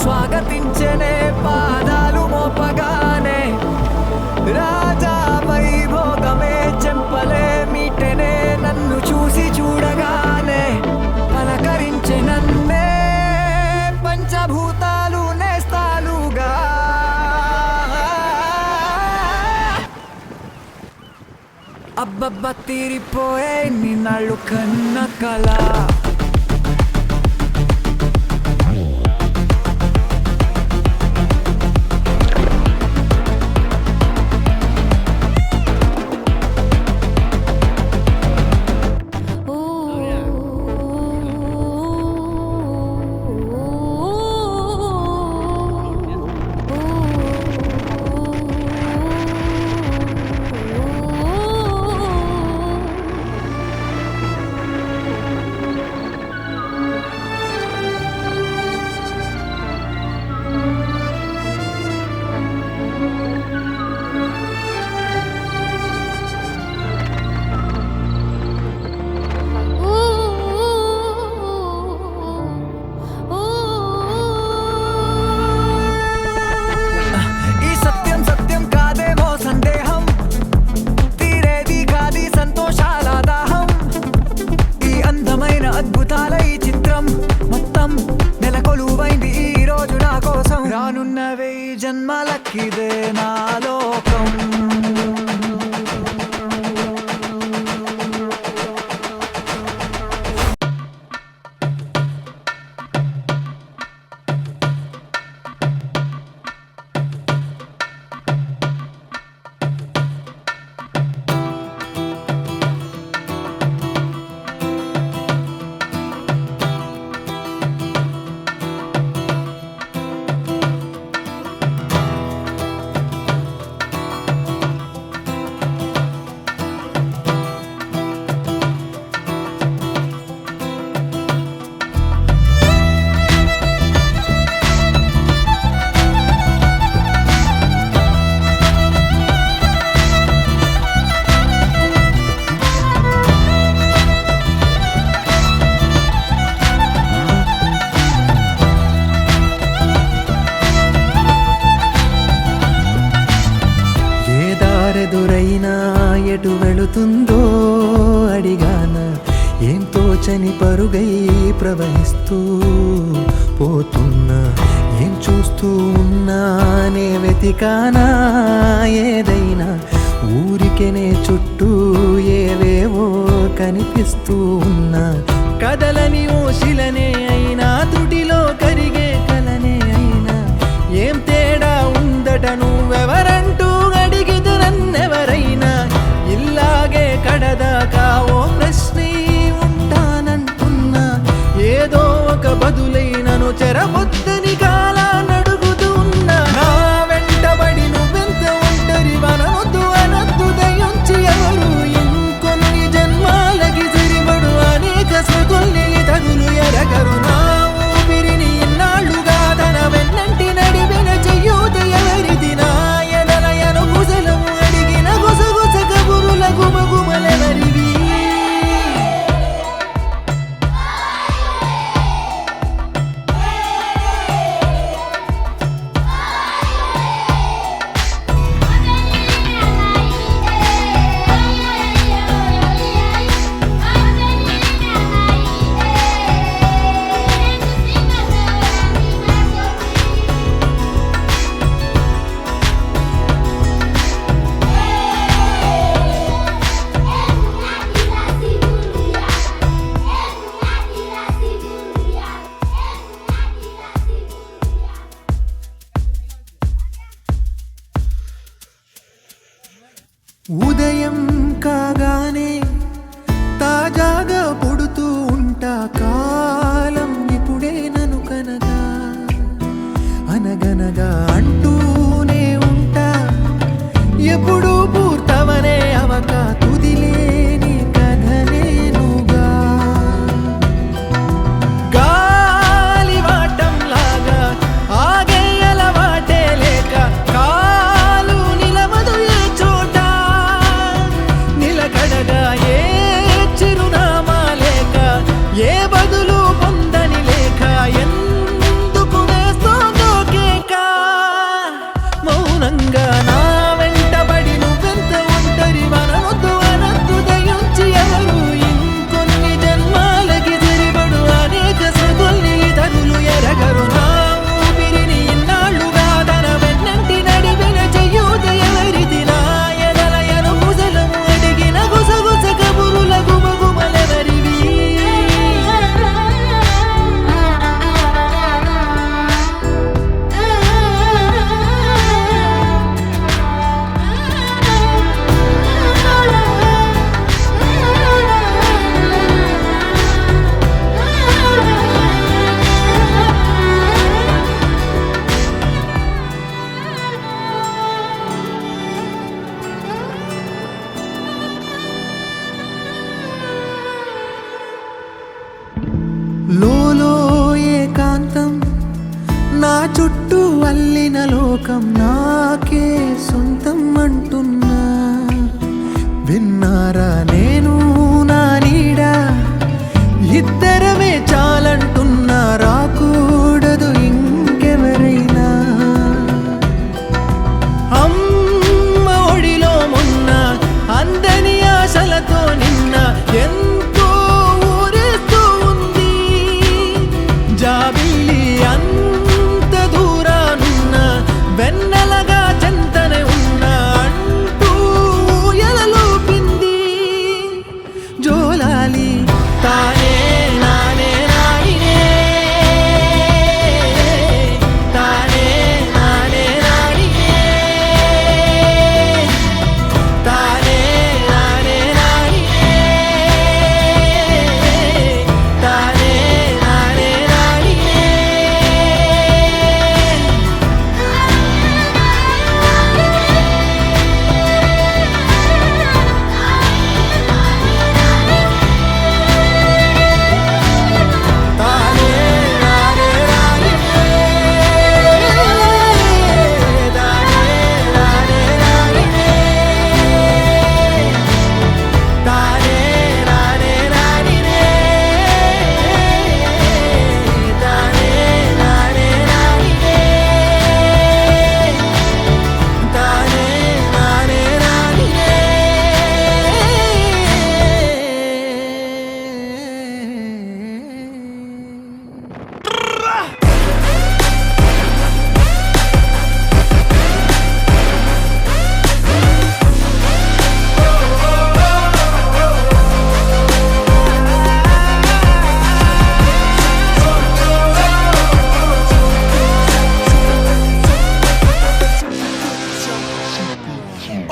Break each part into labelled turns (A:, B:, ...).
A: స్వాగతించనే పాదాలు మోపగానే రాజా వైభోగమే చెంపలే మీటనే నన్ను చూసి చూడగానే పలకరించే నన్నే పంచభూతాలు నేస్తాలుగా అబ్బబ్బ తీరిపోయే నిన్నాళ్ళు కన్న కళ అద్భుతాల ఈ చిత్రం మొత్తం నెలకొలువైంది ఈ రోజు నా కోసం రానున్న 1000 జన్మలకిదే నా లోకం ఎదురైనా ఎటు వెళుతుందో అడిగాన ఏం తోచని పరుగై ప్రవహిస్తూ పోతున్నా ఏం చూస్తూ ఉన్నానే వెతికానా ఏదైనా ఊరికెనే చుట్టూ ఏవేవో కనిపిస్తూ ఉన్నా కదలని ఓశిలనే అయినా తుటిలో కరిగే కలనే అయినా ఏం తేడా ఉందట నువ్వెవరంటూ ఎవరైనా ఇల్లాగే కడదాకా ఓ ప్రశ్నే ఉంటానంటున్నా ఏదో ఒక బదులైనను చెరబొద్దని కాలా నడుగుతూ ఉన్నా నా వెంటబడి నువ్వెంత ఒంటరి వనొద్దు అనొద్దు దయించి ఎవరు ఇంకొన్ని జన్మాలకి సరిపడు అనేక స్మృతుల్ని తగులు ఎరగరు నా ఊపిరిని ఇన్నాళ్ళుగా తన వెన్నంటి నడిపిన చెయ్యూత ఎవరిది నా ఎదలయను ముసలము గుమగుమలెవరివి ఉదయం కాగానే తాజాగా పుడుతూ ఉంటా కాలం ఇప్పుడే నన్ను కనగా అనగనగా అంటూనే ఉంటా ఎప్పుడు పూర్తవనే అవక తుదిలేని కథ నేనుగా గాలివాటంలాగా ఆగేయల వాటే లేక కాలు నిలవదు ఏ చోట నిలకడగా ఏ చిరునామా లేక ఏ బదులు పొందని లేక ఎందుకు వేస్తోంది చుట్టూ అల్లిన లోకం నాకే సొంతం అంటున్నా విన్నారా నేను నా నీడ ఇద్దరమే చాలంటున్నా రాకూడదు ఇంకెవరైనా అమ్మ ఒడిలో మొన్న అందని ఆశలతో నిన్న ఎంతో ఊరేస్తూ ఉంది జాబిల్లి అంత దూరానున్న వెన్నెలగా చెంతనే ఉన్న అంటూ ఎలలోపింది జోలాలి తానే నానే నానినే తానే నానే నానినే తానే నానే నానినే తానే నానే నానినే తానే నానే నానినే తానే నానే నానినే తానే నానే నానినే తానే నానే నానినే తానే నానే నానినే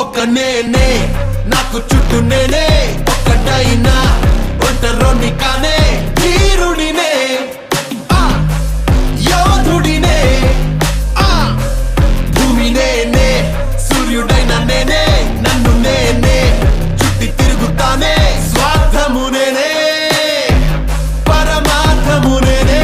B: ఒక నేనే నాకు చుట్టూ నేనే ఒక్కటైనా ఒంటరోని కానే ధీరుడినే యోధుడినే భూమి నేనే సూర్యుడైన నేనే నన్ను నేనే చుట్టి తిరుగుతానే స్వార్థము నేనే పరమార్థము నేనే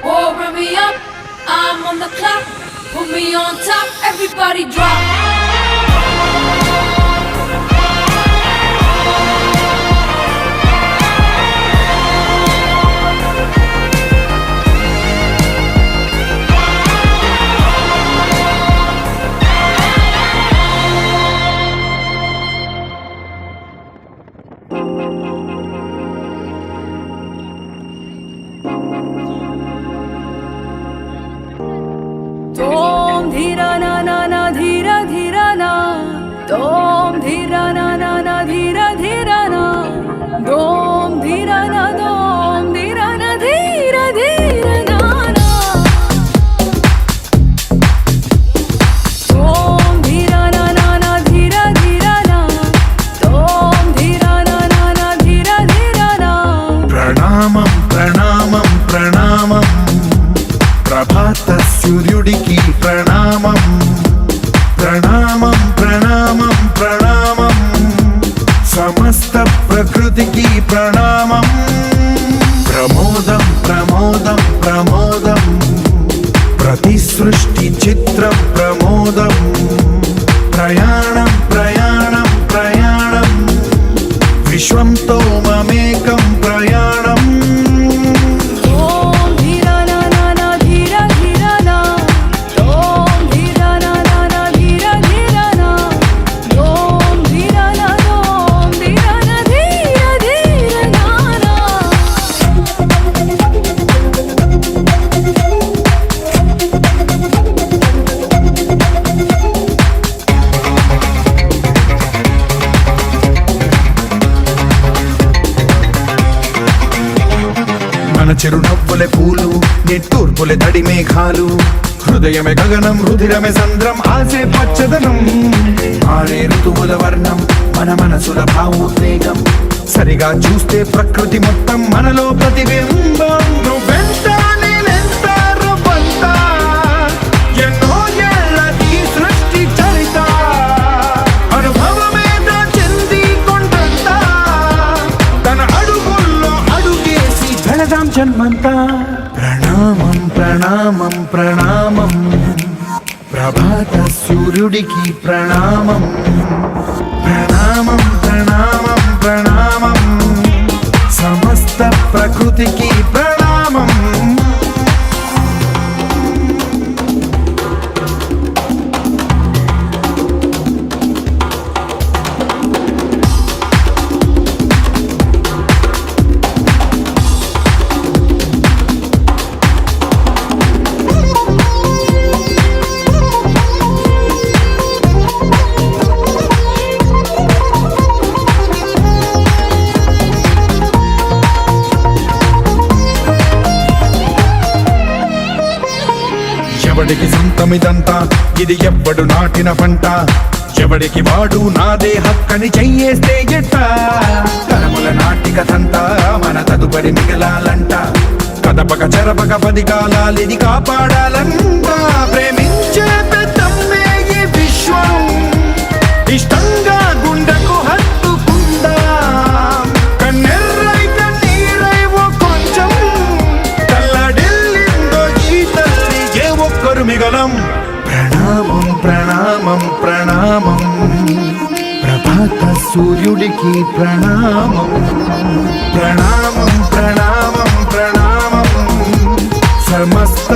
C: Oh, run me up, I'm on the clock. Put me on top, everybody drop.
D: Tom dhira na na na dhira dhira na Tom dhira na na na dhira dhira na Tom dhira na dhira dhira na na Tom dhira na na na dhira dhira na Tom dhira na na na dhira dhira na
E: ప్రణామం ప్రణామం ప్రణామం ప్రభాత సూర్యుడికి ప్రణామం ప్రణామం ప్రణామం ప్రణామం సమస్త ప్రకృతికి ప్రణామం ప్రమోదం ప్రమోదం ప్రమోదం ప్రతి సృష్టి చిత్రం ప్రమోదం ప్రయాణం ప్రయాణం ప్రయాణం విశ్వంతో మమేకం ప్రయాణం
D: Tom dhira na na na dhira dhira na Tom dhira na na na dhira dhira na Tom dhira na dhira dhira na na
E: మన చిరునవ్వులే పూలు నిట్టూర్పులే తడి మేఘాలు హృదయమే గగనం రుధిరమే సంద్రం ఆసే పచ్చదనం ఆరే ఋతువుల వర్ణం మన మనసుల భావోద్వేగం సరిగా చూస్తే ప్రకృతి మొత్తం మనలో ప్రతిబింబం నువ్వెంత నేనెంత రవ్వంత ఎన్నో ఏళ్ళది సృష్టి చరిత అనుభవమే చెంది కొండంత తన అడుగుల్లో అడుగేసి వెళదాం జన్మంతా ప్రణామం ప్రణామం ప్రణామం ప్రభాత సూర్యుడికి ప్రణామం ప్రణామం ప్రణామం ప్రణామం సమస్త ప్రకృతికి ప్రణామం ఎవడికి సొంతమిదంతా ఇది ఎవ్వడు నాటిన పంట ఎవడికి వాడు నాదే హక్కని చెయ్యేస్తే ఎట్ట తరముల నాటికథంతా మన తదుపరి మిగలాలంట కదపక చెరపక 10 కాలాలిది కాపాడాలంట ప్రేమించే పెద్దమ్మే ఈ విశ్వం ఇష్టంగా గుండెకు హత్తుకుందా కన్నెర్రై కన్నీరై ఓ కొంచెం కల్లడిల్లిందో ఈ తల్లి ఏ ఒక్కరు మిగలం ప్రణామం ప్రణామం ప్రణామం ప్రభాత సూర్యుడికి ప్రణామం ప్రణామం ప్రణామం ప్రణామం సమస్త